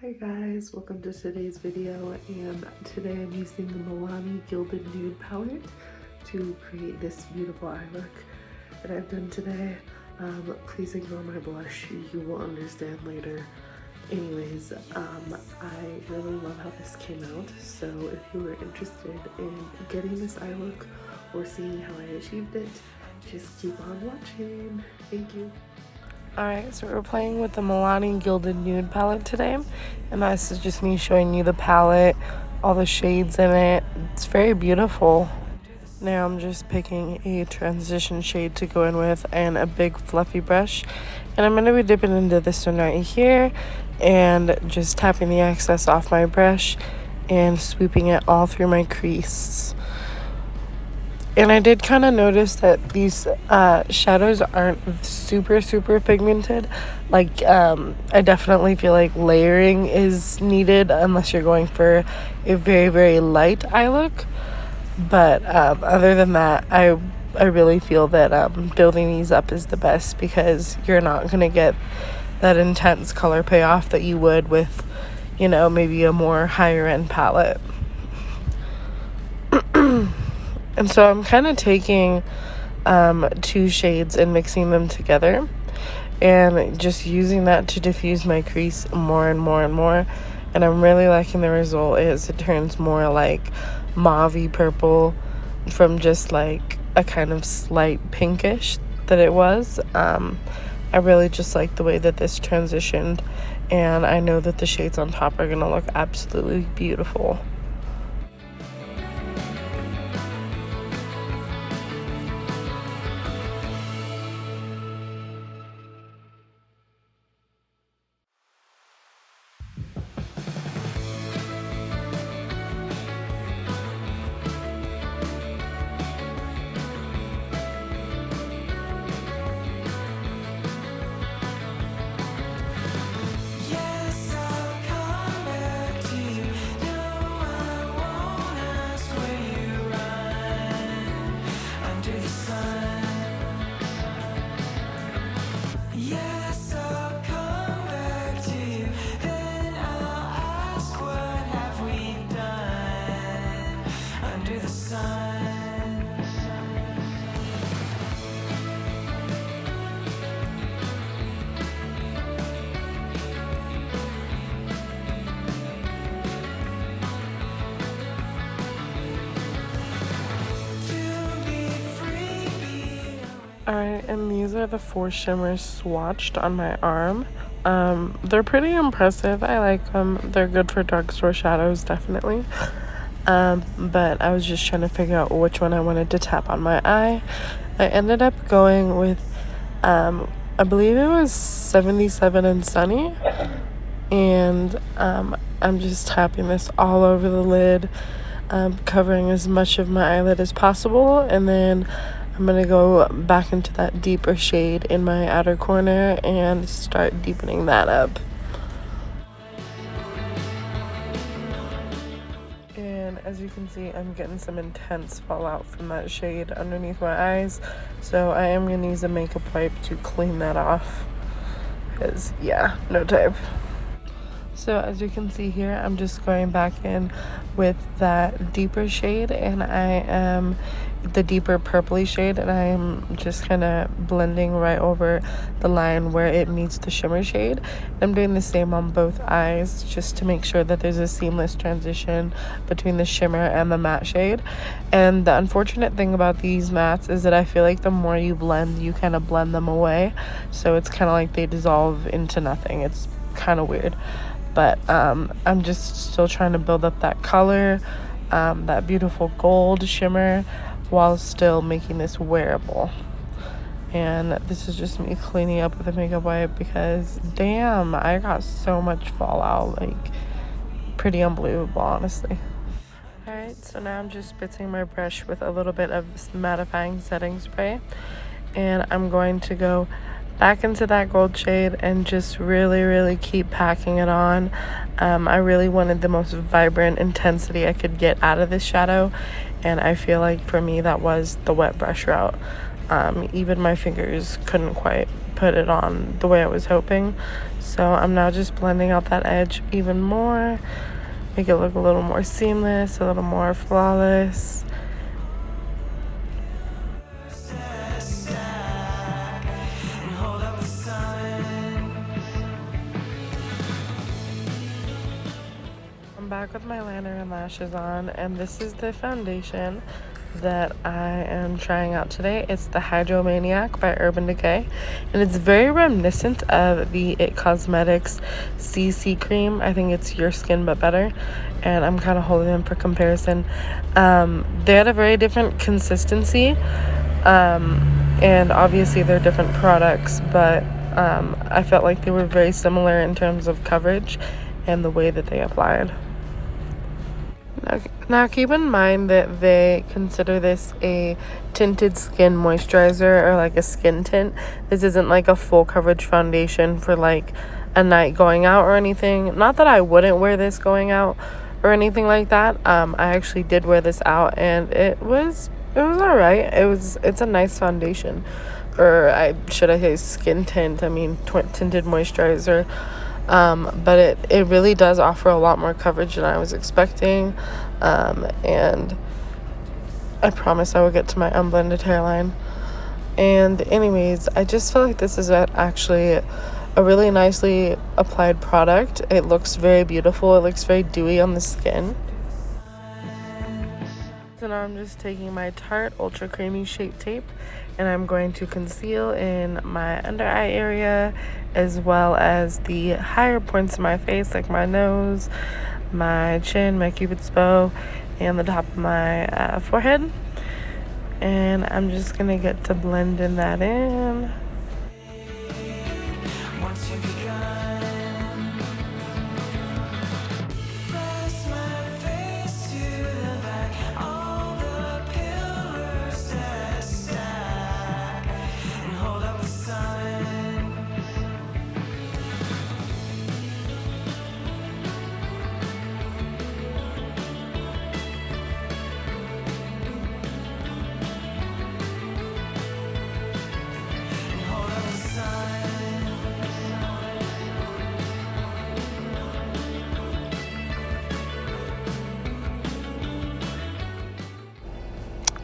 Hi guys, welcome to today's video, and today I'm using the Milani Gilded Nude palette to create this beautiful eye look that I've done today. Please ignore my blush, you will understand later. Anyways, I really love how this came out, so if you were interested in getting this eye look or seeing how I achieved it, just keep on watching. Thank you. Alright, so we're playing with the Milani Gilded Nude palette today, and this is just me showing you the palette, all the shades in it. It's very beautiful. Now I'm just picking a transition shade to go in with and a big fluffy brush, and I'm going to be dipping into this one right here and just tapping the excess off my brush and swooping it all through my crease. And I did kind of notice that these shadows aren't super pigmented. Like, I definitely feel like layering is needed unless you're going for a very light eye look. But other than that, I really feel that building these up is the best, because you're not going to get that intense color payoff that you would with, you know, maybe a more higher end palette. And so I'm kind of taking two shades and mixing them together and just using that to diffuse my crease more and more. And I'm really liking the result. It turns more like mauve-y purple from just like a kind of slight pinkish that it was. I really just like the way that this transitioned, and I know that the shades on top are going to look absolutely beautiful. Alright, and these are the 4 shimmers swatched on my arm. They're pretty impressive. I like them. They're good for drugstore shadows, definitely. But I was just trying to figure out which one I wanted to tap on my eye. I ended up going with, I believe it was 77 and Sunny. And I'm just tapping this all over the lid, covering as much of my eyelid as possible, and then I'm going to go back into that deeper shade in my outer corner and start deepening that up. And as you can see, I'm getting some intense fallout from that shade underneath my eyes, so I am going to use a makeup wipe to clean that off, because yeah, no type. So as you can see here, I'm just going back in with that deeper shade, and I am the deeper purpley shade, and I am just kind of blending right over the line where it meets the shimmer shade. I'm doing the same on both eyes just to make sure that there's a seamless transition between the shimmer and the matte shade. And the unfortunate thing about these mattes is that I feel like the more you blend, you kind of blend them away, so it's kind of like they dissolve into nothing. It's kind of weird. But I'm just still trying to build up that color, that beautiful gold shimmer, while still making this wearable. And this is just me cleaning up with a makeup wipe, because damn, I got so much fallout, like pretty unbelievable, honestly. Alright, so now I'm just spritzing my brush with a little bit of mattifying setting spray, and I'm going to go back into that gold shade and just really keep packing it on. I really wanted the most vibrant intensity I could get out of this shadow, and I feel like for me that was the wet brush route. Even my fingers couldn't quite put it on the way I was hoping, So I'm now just blending out that edge even more, make it look a little more seamless, a little more flawless. I'm back with my liner and lashes on, and this is the foundation that I am trying out today. It's the Hydromaniac by Urban Decay, and it's very reminiscent of the It Cosmetics CC cream. I think it's Your Skin But Better, and I'm kind of holding them for comparison. They had a very different consistency, and obviously they're different products, but I felt like they were very similar in terms of coverage and the way that they applied. Now keep in mind that they consider this a tinted skin moisturizer, or like a skin tint. This isn't like a full coverage foundation for like a night going out or anything. Not that I wouldn't wear this going out or anything like that. I actually did wear this out, and it was all right. It's a nice foundation, or should I say skin tint? I mean tinted moisturizer. But it really does offer a lot more coverage than I was expecting, and I promise I will get to my unblended hairline. And anyways, I just feel like this is actually a really nicely applied product. It looks very beautiful. It looks very dewy on the skin. So now I'm just taking my Tarte Ultra Creamy Shape Tape, and I'm going to conceal in my under eye area, as well as the higher points of my face, like my nose, my chin, my cupid's bow, and the top of my forehead. And I'm just gonna get to blending that in.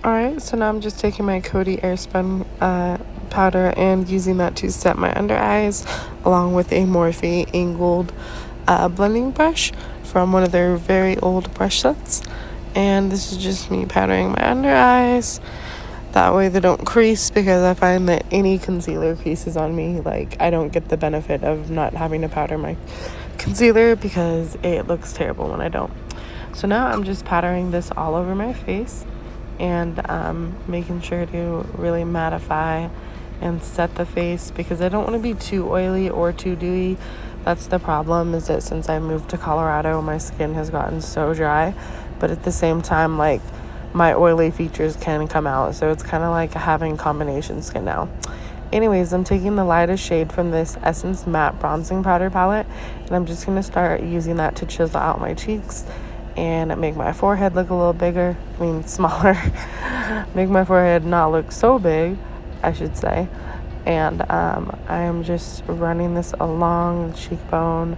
Alright, so now I'm just taking my Coty Airspun powder and using that to set my under eyes, along with a Morphe angled blending brush from one of their very old brush sets. And this is just me powdering my under eyes. That way they don't crease, because I find that any concealer creases on me. Like, I don't get the benefit of not having to powder my concealer, because it looks terrible when I don't. So now I'm just powdering this all over my face, and making sure to really mattify and set the face, because I don't want to be too oily or too dewy. That's the problem, is that since I moved to Colorado, my skin has gotten so dry, but at the same time, like, my oily features can come out, so it's kind of like having combination skin now. Anyways, I'm taking the lightest shade from this Essence Matte Bronzing Powder Palette, and I'm just going to start using that to chisel out my cheeks and make my forehead look a little bigger, smaller. Make my forehead not look so big, I should say. And I am just running this along the cheekbone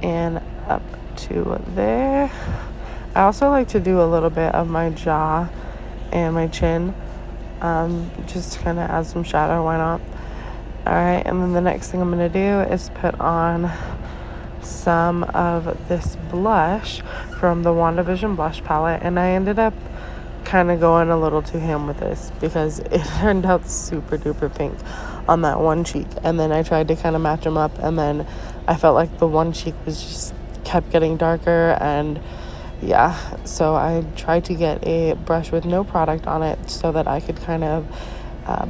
and up to there. I also like to do a little bit of my jaw and my chin, just to kind of add some shadow, why not? Alright, and then the next thing I'm going to do is put on some of this blush from the Wandavision blush palette, and I ended up kind of going a little too ham with this, because it turned out super duper pink on that one cheek, and then I tried to kind of match them up, and then I felt like the one cheek was just kept getting darker, and yeah, so I tried to get a brush with no product on it so that I could kind of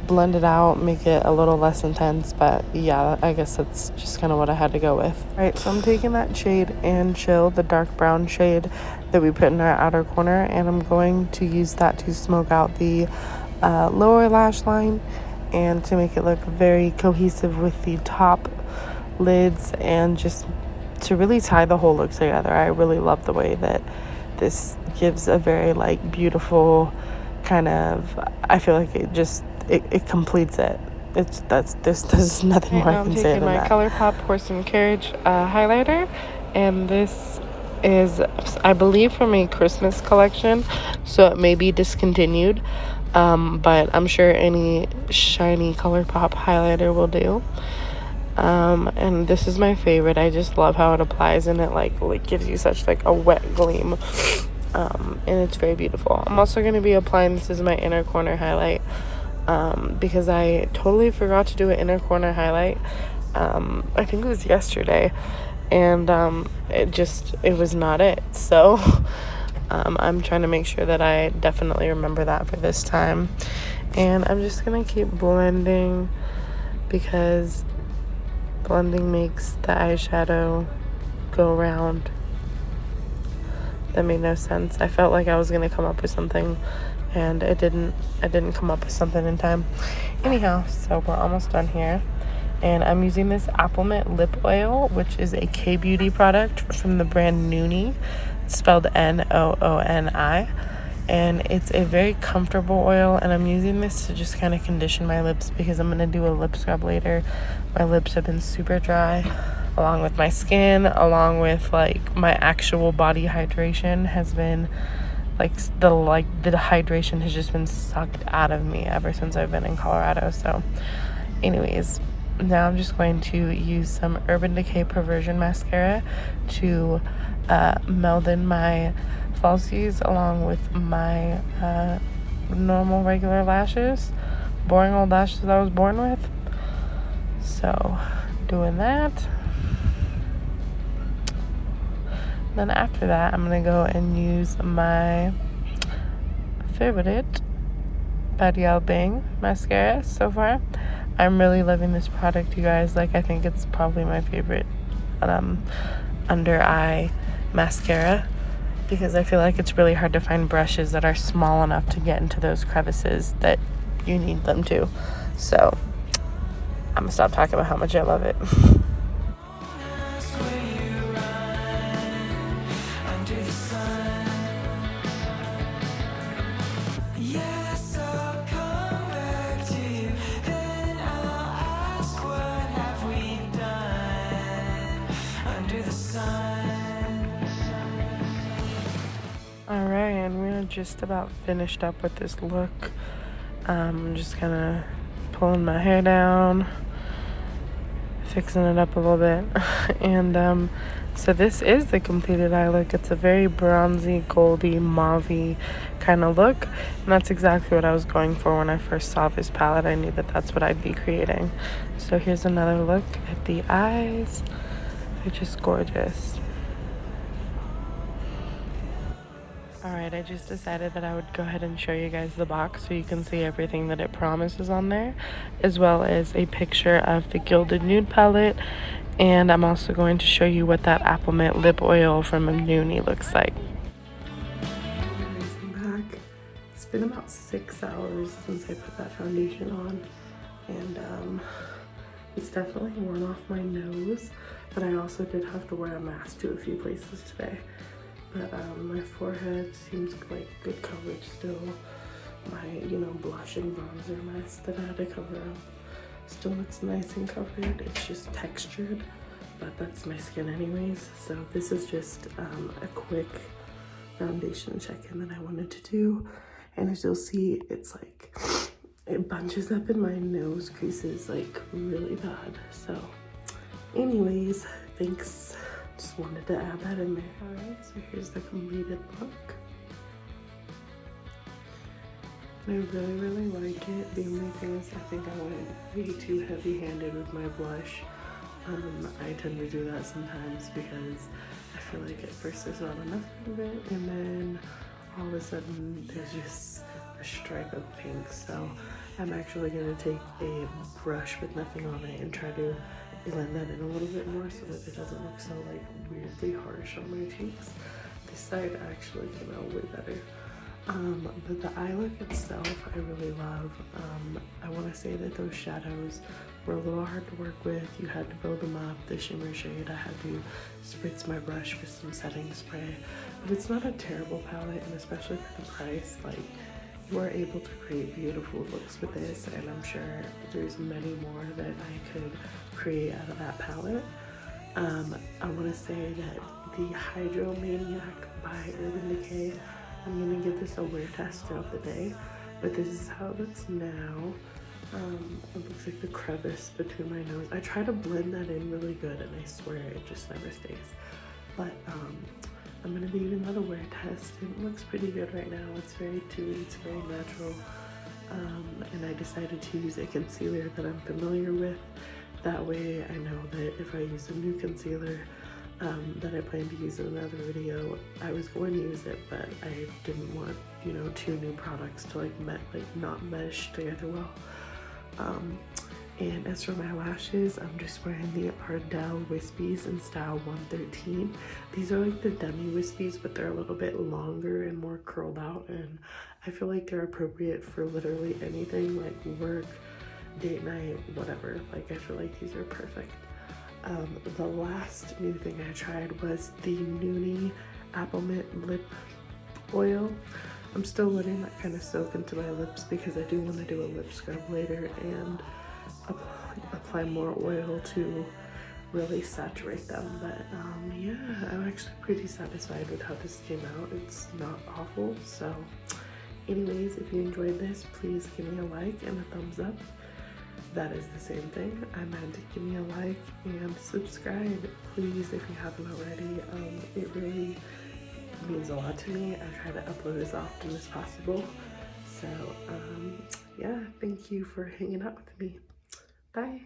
blend it out, make it a little less intense. But yeah, I guess that's just kind of what I had to go with. Alright, so I'm taking that shade and Chill, the dark brown shade that we put in our outer corner, and I'm going to use that to smoke out the lower lash line, and to make it look very cohesive with the top lids, and just to really tie the whole look together. I really love the way that this gives a very like beautiful kind of, I feel like it completes it. there's nothing more I can say than that. I'm taking my Colourpop Porcelain Carriage highlighter, and this is, I believe, from a Christmas collection, so it may be discontinued, but I'm sure any shiny Colourpop highlighter will do. And this is my favorite. I just love how it applies, and it like gives you such like a wet gleam, and it's very beautiful. I'm also going to be applying, this is my inner corner highlight, because I totally forgot to do an inner corner highlight. I think it was yesterday, and it was not it. So I'm trying to make sure that I definitely remember that for this time. And I'm just gonna keep blending, because blending makes the eyeshadow go round. That made no sense. I felt like I was gonna come up with something, and I didn't come up with something in time. Anyhow, so we're almost done here, and I'm using this Applemint lip oil, which is a K-beauty product from the brand Nooni. It's spelled Nooni, and it's a very comfortable oil, and I'm using this to just kind of condition my lips, because I'm gonna do a lip scrub later. My lips have been super dry, along with my skin, along with like my actual body hydration has been the hydration has just been sucked out of me ever since I've been in Colorado. So anyways, now I'm just going to use some Urban Decay Perversion mascara to meld in my falsies along with my normal regular lashes, boring old lashes that I was born with. So doing that. Then after that, I'm gonna go and use my favorite Ardell Bang mascara so far. I'm really loving this product, you guys. Like, I think it's probably my favorite under eye mascara, because I feel like it's really hard to find brushes that are small enough to get into those crevices that you need them to. So I'm gonna stop talking about how much I love it. Alright, and we're just about finished up with this look. I'm just kind of pulling my hair down, fixing it up a little bit. And so this is the completed eye look. It's a very bronzy, goldy, mauve-y kind of look, and that's exactly what I was going for when I first saw this palette. I knew that that's what I'd be creating. So here's another look at the eyes. They're just gorgeous. Alright, I just decided that I would go ahead and show you guys the box so you can see everything that it promises on there, as well as a picture of the Gilded Nude palette. And I'm also going to show you what that Applemint lip oil from Nooni looks like. I'm back. It's been about 6 hours since I put that foundation on, and it's definitely worn off my nose, but I also did have to wear a mask to a few places today. But my forehead seems like good coverage still. My, blush and bronzer mess that I had to cover up still looks nice and covered. It's just textured, but that's my skin anyways. So this is just a quick foundation check-in that I wanted to do. And as you'll see, it's like, it bunches up in my nose creases like really bad. So anyways, thanks. Just wanted to add that in there. Alright, so here's the completed look. I really like it. The only thing is I think I went way too heavy-handed with my blush. I tend to do that sometimes because I feel like at first there's not enough of it, and then all of a sudden there's just a stripe of pink. So I'm actually going to take a brush with nothing on it and try to blend that in a little bit more so that it doesn't look so like weirdly harsh on my cheeks. This side actually came out way better. But the eye look itself I really love. I want to say that those shadows were a little hard to work with. You had to build them up. The shimmer shade, I had to spritz my brush with some setting spray. But it's not a terrible palette, and especially for the price, like, you are able to create beautiful looks with this, and I'm sure there's many more that I could create out of that palette. I want to say that the Hydromaniac by Urban Decay, I'm going to give this a wear test throughout the day, but this is how it looks now. It looks like the crevice between my nose. I try to blend that in really good, and I swear it just never stays. But I'm going to be giving that a wear test. It looks pretty good right now. It's very dewy, it's very natural. And I decided to use a concealer that I'm familiar with. That way I know that if I use a new concealer that I plan to use in another video, I was going to use it, but I didn't want, you know, 2 new products to not mesh together well. And as for my lashes, I'm just wearing the Ardell Wispies in style 113. These are like the demi wispies, but they're a little bit longer and more curled out, and I feel like they're appropriate for literally anything, like work, date night, whatever. Like, I feel like these are perfect. The last new thing I tried was the Nooni Applemint lip oil. I'm still letting that kind of soak into my lips because I do want to do a lip scrub later and apply more oil to really saturate them. But yeah, I'm actually pretty satisfied with how this came out. It's not awful. So anyways, if you enjoyed this, please give me a like and a thumbs up. That is the same thing. I meant to give me a like and subscribe, please, if you haven't already. It really means a lot to me. I try to upload as often as possible. So yeah, thank you for hanging out with me. Bye.